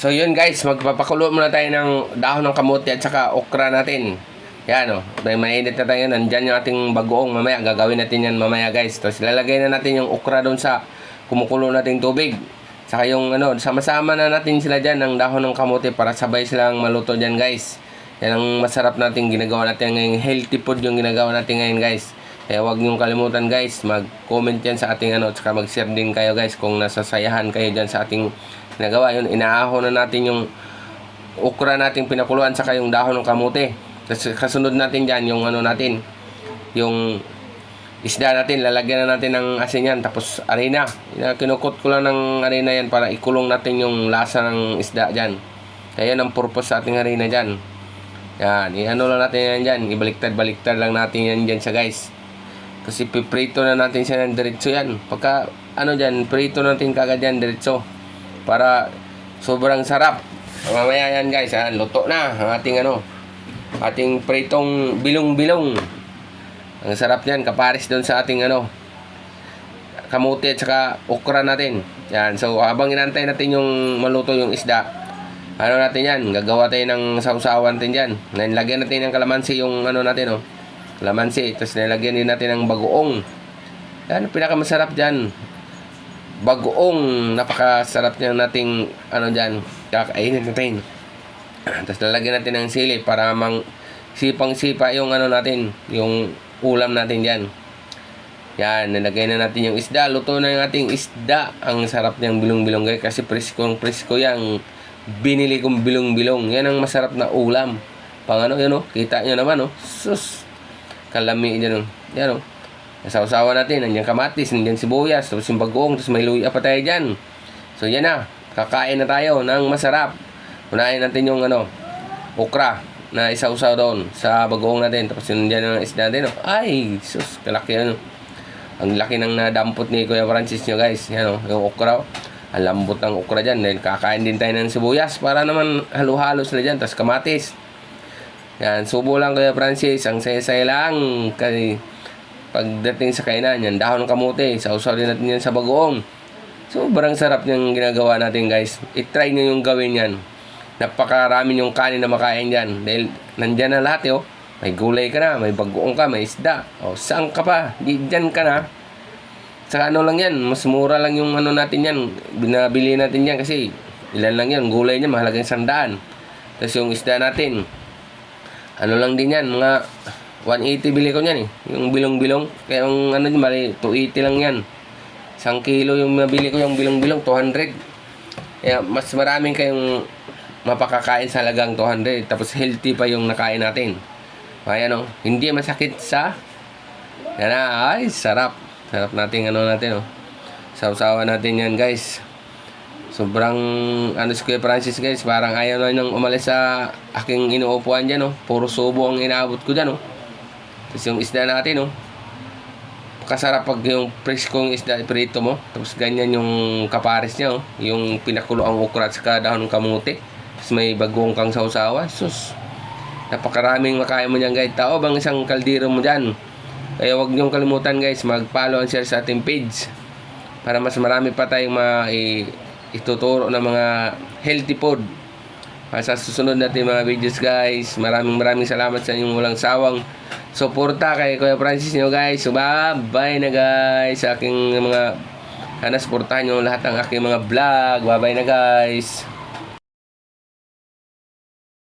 So yun guys, magpapakulo muna tayo ng dahon ng kamote at saka okra natin. Yan o, may mainit na tayo. Nandyan yung ating bagoong mamaya. Gagawin natin yan mamaya guys. Tapos lalagay na natin yung okra doon sa kumukulo nating tubig. Saka yung ano, sama-sama na natin sila dyan ng dahon ng kamote para sabay silang maluto dyan guys. Yan ang masarap nating ginagawa natin ngayon. Healthy food yung ginagawa natin ngayon guys. Kaya huwag niyong kalimutan guys, mag-comment yan sa ating ano, at saka mag-share din kayo guys kung nasasayahan kayo dyan sa ating ginagawa. Yun, inaahon na natin yung okra nating pinakuluan saka yung dahon ng kamote. Tapos kasunod natin dyan yung ano natin, yung isda natin, lalagyan na natin ng asin yan. Tapos arena, kinukot ko lang ng arena yan para ikulong natin yung lasa ng isda dyan. Kaya yan ang purpose sa ating arena dyan. Yan, i-ano lang natin yan dyan, ibaliktad-baliktad lang natin yan dyan sa guys. Kasi piprito na natin siya ng diretso yan. Pagka ano dyan, prito natin kagad yan diretso para sobrang sarap. Mamaya yan guys, luto na ang ating ano, ating pritong bilong-bilong. Ang sarap niyan, kapares doon sa ating ano, kamote at saka okra natin. Yan, so habang inantay natin yung maluto yung isda, ano natin yan, gagawa tayo ng sausawan natin dyan. Nilagyan natin ng kalamansi yung ano natin, oh, kalamansi. Tapos nilagyan din natin ng bagoong. Yan, pinakamasarap dyan, bagoong. Napakasarap niyan nating ano dyan, kakainin natin. Tapos lalagyan natin ng sili para sipang-sipa yung ano natin, yung ulam natin dyan. Yan, nilagay na natin yung isda. Luto na yung ating isda. Ang sarap niyang bilong-bilong guys, kasi presko yung binili kong bilong-bilong. Yan ang masarap na ulam. Pang ano, yun o, kita nyo naman o. Sus, kalami dyan o. Yan o, nasawsawa natin. Nandiyan kamatis, nandiyan sibuyas, tapos yung bagoong, tapos may luya pa tayo dyan. So yan na, kakain na tayo ng masarap. Unahin natin yung ano, okra na isawsaw doon sa bagoong natin. Tapos yun dyan ang isda natin. Oh. Ay, sus, kalaki ano. Ang laki ng nadampot ni Kuya Francis nyo guys. Yan o, yung okra. Oh. Ang lambot ng okra dyan. Then kakain din tayo ng sibuyas para naman halo-halo sila dyan. Tapos kamatis. Yan, subo lang Kuya Francis. Ang saya-saya lang. Kasi pagdating sa kainan, yan, dahon ng kamote. Sausaw din natin yan sa bagoong. Sobrang sarap niyang ginagawa natin guys. I-try nyo yung gawin yan. Napakarami yung kanin na makain dyan. Dahil nandyan na lahat eh. Oh. May gulay ka na, may bagoong ka, may isda. O, saan ka pa? Dyan ka na. Saka ano lang yan, mas mura lang yung ano natin yan. Binabili natin yan kasi ilan lang yan. Gulay niya, mahalagang 100. Tapos yung isda natin, ano lang din yan, mga 180 bili ko yan eh. Yung bilong-bilong. Kaya yung ano niya, mali, 280 lang yan. 1 kilo yung nabili ko, yung bilong-bilong, 200. Kaya mas maraming kayong mapakakain sa halagang 200. Tapos healthy pa yung nakain natin. Ayan o, hindi masakit sa yan na, ay sarap. Sarap natin ano natin o. Sausawan natin yan guys. Sobrang ano si Kuya Francis guys, parang ayaw na nang umalis sa aking inuupuan dyan o. Puro subo ang inaabot ko dyan o. Tapos yung isda natin o, kasarap pag yung preskong isda prito mo. Tapos ganyan yung kapares niya o, yung pinakulo ang okra at saka dahon ng kamote. Tapos may bagong kang sausawa. Sus, napakaraming makain mo dyan guys. Tao bang isang kaldero mo dyan. Kaya huwag niyong kalimutan guys, mag-follow and share sa ating page para mas marami pa tayong ituturo ng mga healthy food sa susunod natin mga videos guys. Maraming salamat sa inyong walang sawang suporta kay Kuya Francis nyo guys. So bye na guys sa aking mga supportahan nyo lahat ng aking mga vlog. Bye na guys.